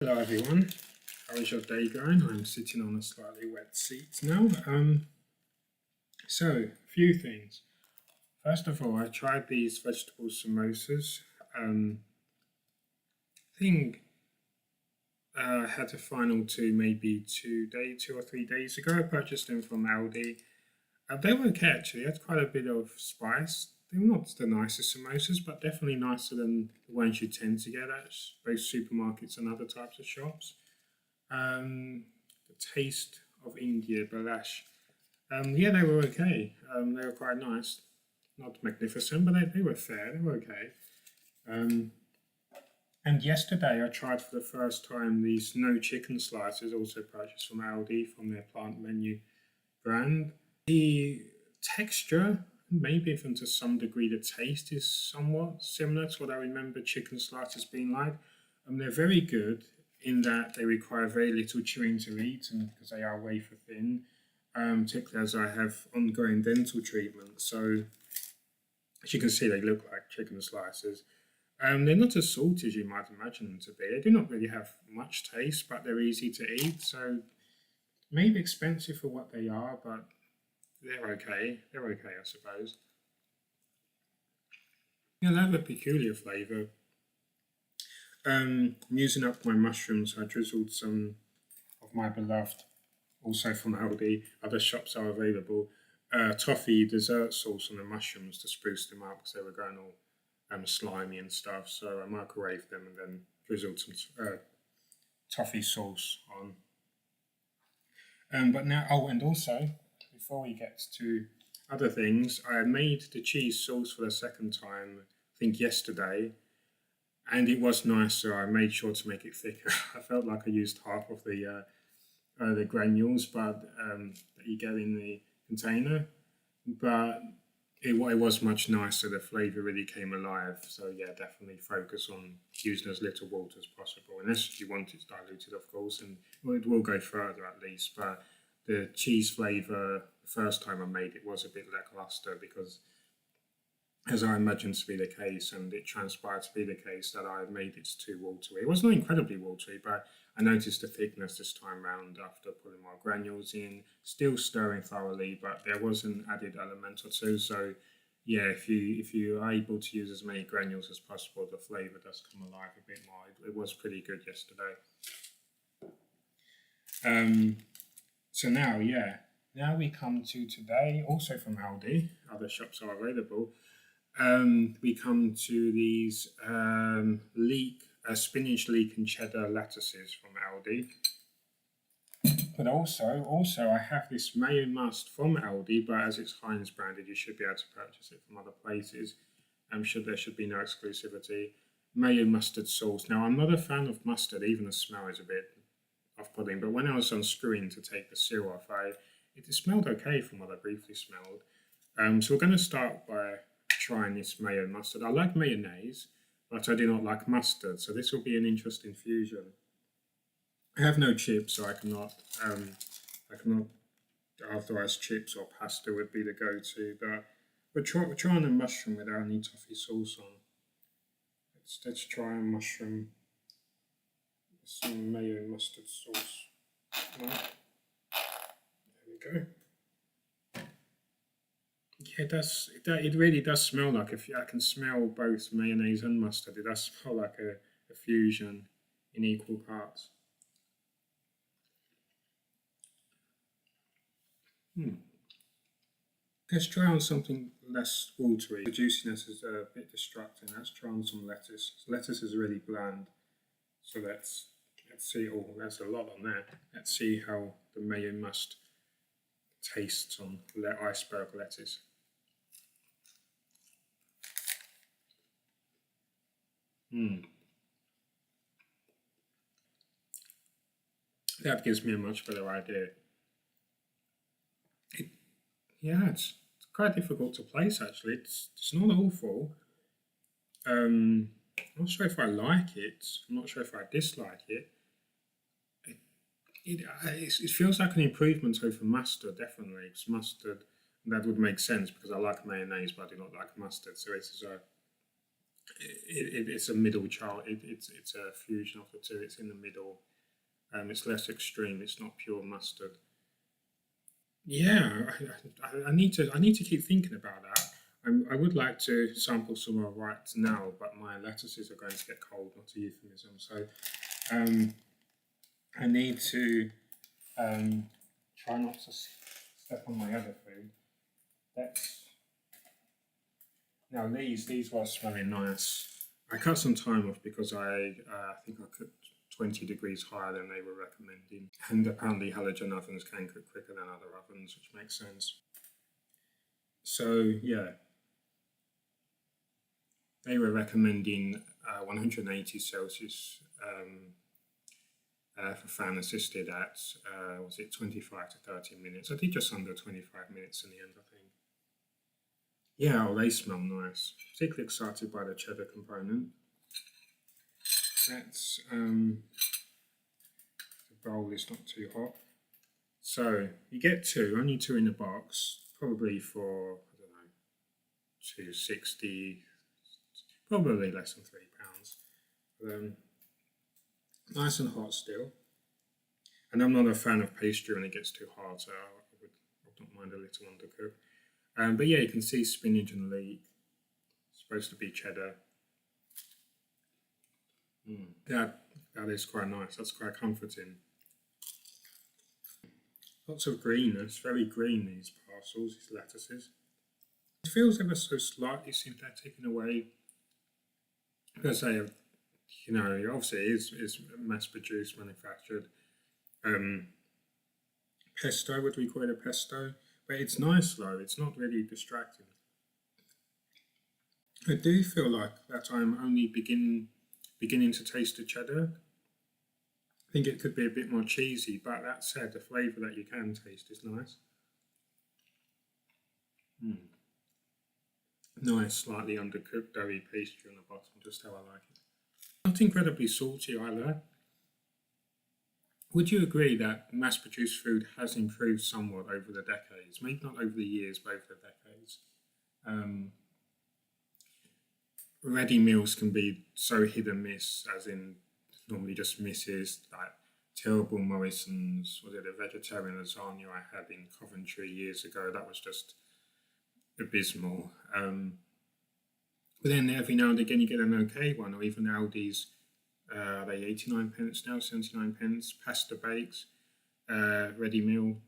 Hello everyone, how is your day going? I'm sitting on a slightly wet seat now. A few things. First of all, I tried these vegetable samosas. I think I had a final two maybe 2 or 3 days ago. I purchased them from Aldi. They were okay actually, they had quite a bit of spice. They were not the nicest samosas, but definitely nicer than the ones you tend to get at both supermarkets and other types of shops. The taste of India, Balash. Yeah, they were okay. They were quite nice. Not magnificent, but they were fair. They were okay. And yesterday I tried for the first time these no chicken slices, also purchased from Aldi from their plant menu brand. The texture, maybe even to some degree the taste, is somewhat similar to what I remember chicken slices being like. They're very good in that they require very little chewing to eat, and because they are wafer thin, particularly as I have ongoing dental treatment. So as you can see, they look like chicken slices. They're not as salty as you might imagine them to be. They do not really have much taste, but they're easy to eat. So maybe expensive for what they are, but they're okay. They're okay, I suppose. Yeah, they have a peculiar flavour. Using up my mushrooms, I drizzled some of my beloved, also from Aldi. Other shops are available. Toffee dessert sauce on the mushrooms to spruce them up because they were going all slimy and stuff. So I microwaved them and then drizzled some toffee sauce on. But now, and also, before we get to other things, I made the cheese sauce for the second time, I think yesterday, and it was nice, so I made sure to make it thicker. I felt like I used half of the granules, but that you get in the container, but it was much nicer. The flavour really came alive. So yeah, definitely focus on using as little water as possible, unless you want it diluted, of course, and it will go further at least. But the cheese flavour, the first time I made it was a bit lackluster because, as I imagined to be the case, and it transpired to be the case, that I made it too watery. It was not incredibly watery, but I noticed the thickness this time round after putting more granules in, still stirring thoroughly, but there was an added element or two. So yeah, if you are able to use as many granules as possible, the flavour does come alive a bit more. It was pretty good yesterday. So now we come to today, also from Aldi. Other shops are available. We come to these spinach leek and cheddar lettuces from Aldi. But also I have this mayo must from Aldi, but as it's Heinz branded, you should be able to purchase it from other places. There should be no exclusivity. Mayo mustard sauce. Now I'm not a fan of mustard, even the smell is a bit off-putting, but when I was unscrewing to take the seal off, it smelled okay from what I briefly smelled. So we're going to start by trying this mayo mustard. I like mayonnaise, but I do not like mustard, so this will be an interesting fusion. I have no chips, so I cannot otherwise chips or pasta would be the go-to, but we're trying a mushroom without any toffee sauce on. Let's try a mushroom with some mayo mustard sauce. There we go. Yeah, it really does smell like I can smell both mayonnaise and mustard. It does smell like a fusion in equal parts. Let's try on something less watery. The juiciness is a bit distracting. Let's try on some lettuce. Lettuce is really bland, so let's see. Oh, there's a lot on there. Let's see how the mayo must tastes on iceberg lettuce. That gives me a much better idea. It's quite difficult to place actually. It's not awful. I'm not sure if I like it. I'm not sure if I dislike it. It feels like an improvement over mustard, definitely. It's mustard, that would make sense because I like mayonnaise, but I do not like mustard. So it is it's a middle child. It's a fusion of the two. It's in the middle. It's less extreme. It's not pure mustard. Yeah, I need to keep thinking about that. I would like to sample some more right now, but my lettuces are going to get cold, not a euphemism. So um, I need to try not to step on my other food. That's now these were smelling nice. I cut some time off because I think I cooked 20 degrees higher than they were recommending. And apparently halogen ovens can cook quicker than other ovens, which makes sense. So yeah, they were recommending 180 Celsius for fan assisted at, was it 25 to 30 minutes? I did just under 25 minutes in the end, I think. Yeah, oh, they smell nice. Particularly excited by the cheddar component. That's, the bowl is not too hot. So you get two, only two in the box, probably for, I don't know, 260, probably less than £3. Nice and hot still. And I'm not a fan of pastry when it gets too hard, so I don't mind a little undercooked. But yeah, you can see spinach and leek. It's supposed to be cheddar. That is quite nice. That's quite comforting. Lots of greenness, very green, these parcels, these lettuces. It feels ever so slightly synthetic in a way. Because they have, you know, obviously it is mass produced, manufactured. Pesto, would we call it a pesto? But it's nice though, it's not really distracting. I do feel like that I'm only beginning to taste the cheddar. I think it could be a bit more cheesy, but that said, the flavour that you can taste is nice. Nice, slightly undercooked doughy pastry on the bottom, just how I like it. Not incredibly salty either. Would you agree that mass-produced food has improved somewhat over the decades? Maybe not over the years, but over the decades. Ready meals can be so hit and miss, as in normally just misses, like terrible Morrison's, was it a vegetarian lasagna I had in Coventry years ago? That was just abysmal. But then every now and again you get an okay one, or even Aldi's, are they 89 pence now, 79 pence, pasta bakes, ready meal,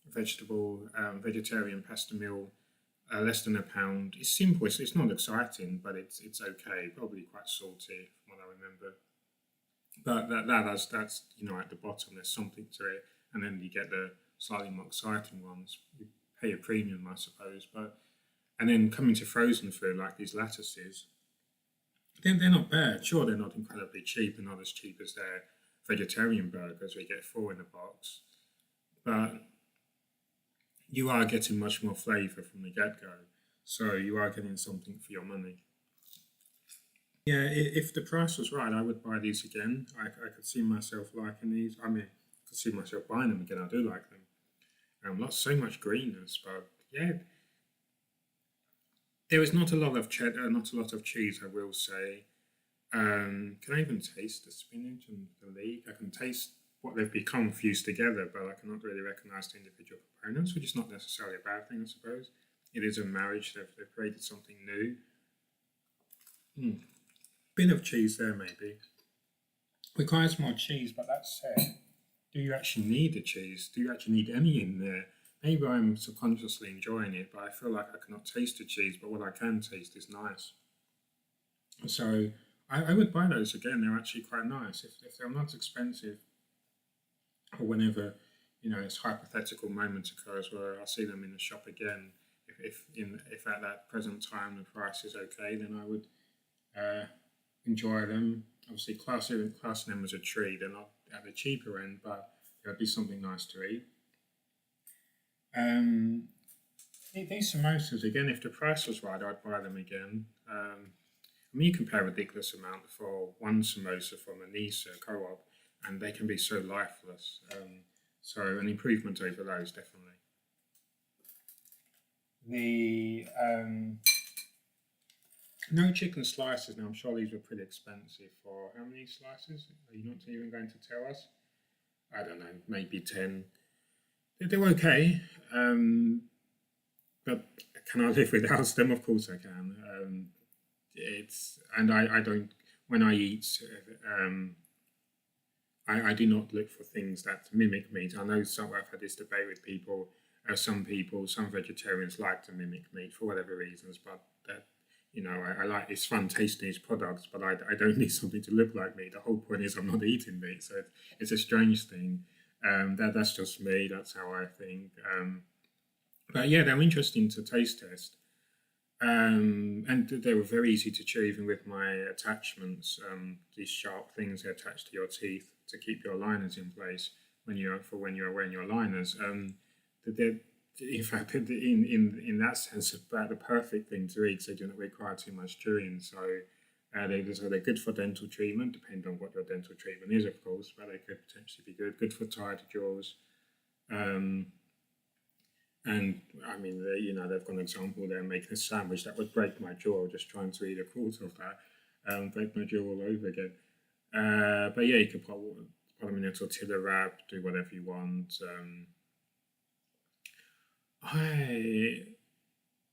vegetarian pasta meal, less than £1. It's simple, it's not exciting, but it's okay, probably quite salty from what I remember. But that's you know, at the bottom there's something to it, and then you get the slightly more exciting ones. You pay a premium, I suppose, and then coming to frozen food like these lettuces, they're not bad. Sure, they're not incredibly cheap and not as cheap as their vegetarian burgers. We get 4 in a box, but you are getting much more flavour from the get-go. So you are getting something for your money. Yeah, if the price was right, I would buy these again. I could see myself liking these. I mean, I could see myself buying them again. I do like them. Not so much greenness, but yeah. There is not a lot of cheddar, not a lot of cheese, I will say. Can I even taste the spinach and the leek? I can taste what they've become fused together, but I cannot really recognise the individual components, which is not necessarily a bad thing, I suppose. It is a marriage, they've created something new. Bit of cheese there, maybe. Requires more cheese, but that said, do you actually need the cheese? Do you actually need any in there? Maybe I'm subconsciously enjoying it, but I feel like I cannot taste the cheese, but what I can taste is nice. So I would buy those again. They're actually quite nice. If they're not expensive, or whenever, you know, this hypothetical moment occurs where I see them in the shop again, if at that present time the price is okay, then I would enjoy them. Obviously, classing them as a treat. They're not at the cheaper end, but it would be something nice to eat. These samosas, again, if the price was right, I'd buy them again. I mean, you can pay a ridiculous amount for one samosa from a Nisa co-op, and they can be so lifeless. So an improvement over those, definitely. No chicken slices. Now I'm sure these were pretty expensive. For how many slices? Are you not even going to tell us? I don't know, maybe 10. They were okay, but can I live without them? Of course I can. It's and I don't when I eat. Um, I do not look for things that mimic meat. I know I've had this debate with people. Some vegetarians like to mimic meat for whatever reasons, but that I like it's fun tasting these products, but I don't need something to look like meat. The whole point is I'm not eating meat, so it's a strange thing. That's just me. That's how I think. But yeah, they're interesting to taste test. And they were very easy to chew, even with my attachments. These sharp things they attach to your teeth to keep your liners in place when you're wearing your liners. They're, in fact, in that sense, about the perfect thing to eat. So they do not require too much chewing. They're good for dental treatment, depending on what your dental treatment is, of course. But they could potentially be good. Good for tired jaws. Um, and I mean, they've got an example there making a sandwich that would break my jaw just trying to eat a quarter of that, break my jaw all over again. But yeah, you could put them in a tortilla wrap, do whatever you want. I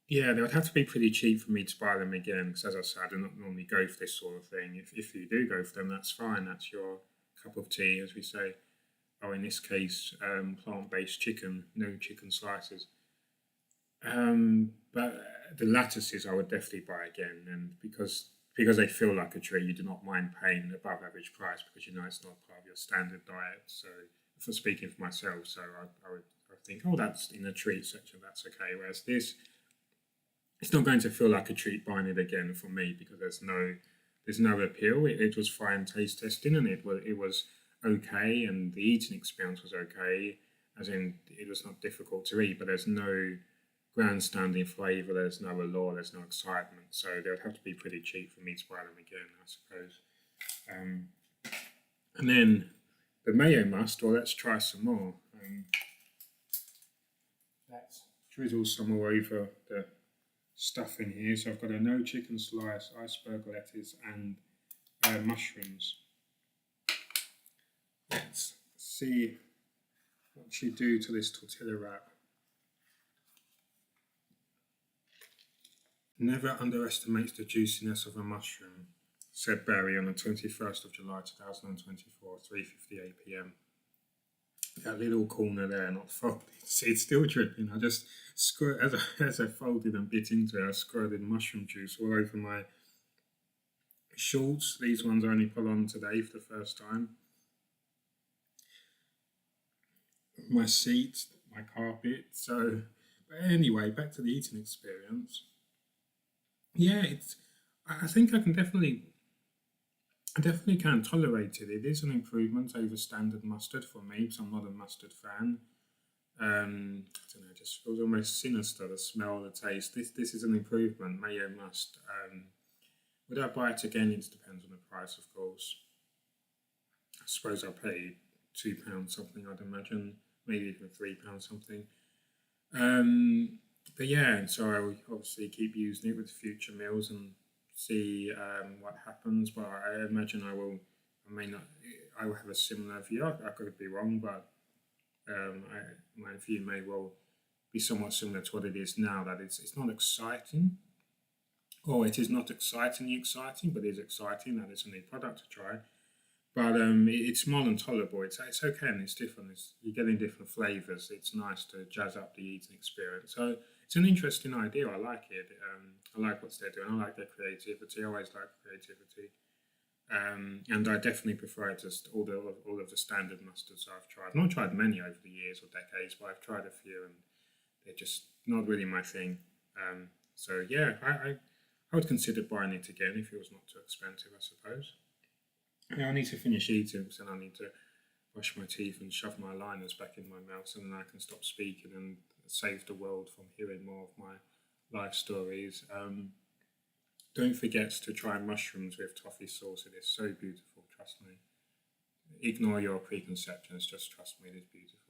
Yeah, they would have to be pretty cheap for me to buy them again because, as I said, I do not normally go for this sort of thing. If you do go for them, that's fine. That's your cup of tea, as we say. Or in this case, plant-based chicken, no chicken slices. But the lattices I would definitely buy again, and because they feel like a treat, you do not mind paying above average price because you know it's not part of your standard diet. So, for speaking for myself, I think, oh, that's in the treat section, that's okay. Whereas this, it's not going to feel like a treat buying it again for me because there's no appeal. It was fine taste testing and it was okay, and the eating experience was okay, as in it was not difficult to eat, but there's no grandstanding flavour, there's no allure, there's no excitement. So they would have to be pretty cheap for me to buy them again, I suppose. Um, and then the mayo must, or let's try some more. Let's drizzle some more over the stuff in here. So I've got a no chicken slice, iceberg lettuce, and mushrooms. Let's see what you do to this tortilla wrap. Never underestimates the juiciness of a mushroom, said Barry on the 21st of July 2024, 3:58 p.m. That little corner there, not folded. See, it's still dripping. I just as I folded and bit into it, I squirted mushroom juice all over my shorts. These ones I only put on today for the first time. My seat, my carpet. So, but anyway, back to the eating experience. Yeah, it's. I think I definitely can tolerate it. It is an improvement over standard mustard for me, because I'm not a mustard fan. I don't know, it just feels almost sinister, the smell, the taste. This is an improvement. Mayo must. Would I buy it again? It depends on the price, of course. I suppose I pay £2 something, I'd imagine, maybe even £3 something. But yeah, and so I will obviously keep using it with future meals and see what happens. But I imagine I may not, I will have a similar view. I could be wrong, but my view may well be somewhat similar to what it is now. That it's not exciting, or it is not exciting, but it is exciting. That it's a new product to try. But it's more than tolerable. It's okay and it's different. You're getting different flavors. It's nice to jazz up the eating experience. So it's an interesting idea. I like it. I like what they're doing. I like their creativity. I always like creativity. And I definitely prefer it to all of the standard mustards I've tried. I've not tried many over the years or decades, but I've tried a few, and they're just not really my thing. So yeah, I would consider buying it again if it was not too expensive, I suppose. Yeah, I need to finish eating, because then I need to brush my teeth and shove my liners back in my mouth, so then I can stop speaking and save the world from hearing more of my life stories. Don't forget to try mushrooms with toffee sauce. It is so beautiful, trust me. Ignore your preconceptions, just trust me, it is beautiful.